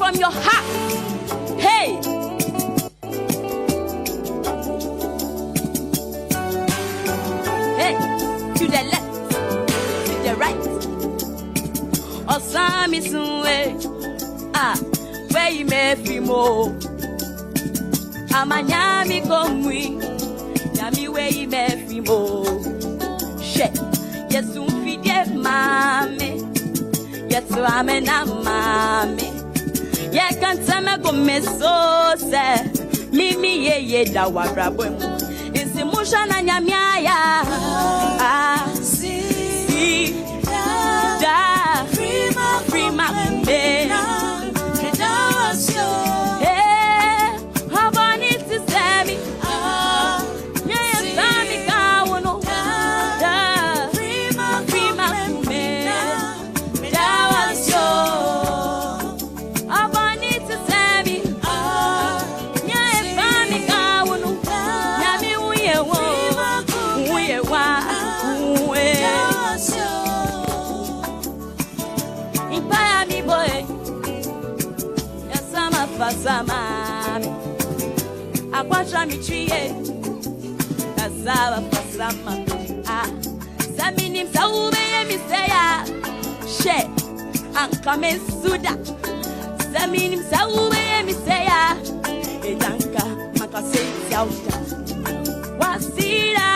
from your heart. Hey. Hey, to the left, to the right. Osami sunwe, where you may feel more. Amanyami komwi, yami where you may feel more. She, yes, umfide mame, yes, amena mame. Ye can't tell me go me so se, mimi ye da wabrabo. Insi musha na nyamiaya, si da, prima me. Samami, aquacha mi trie, casava passama. Saminim saube mi seya, she, anka me suda. Saminim saube mi seya, edanka makase yauta. Wasira.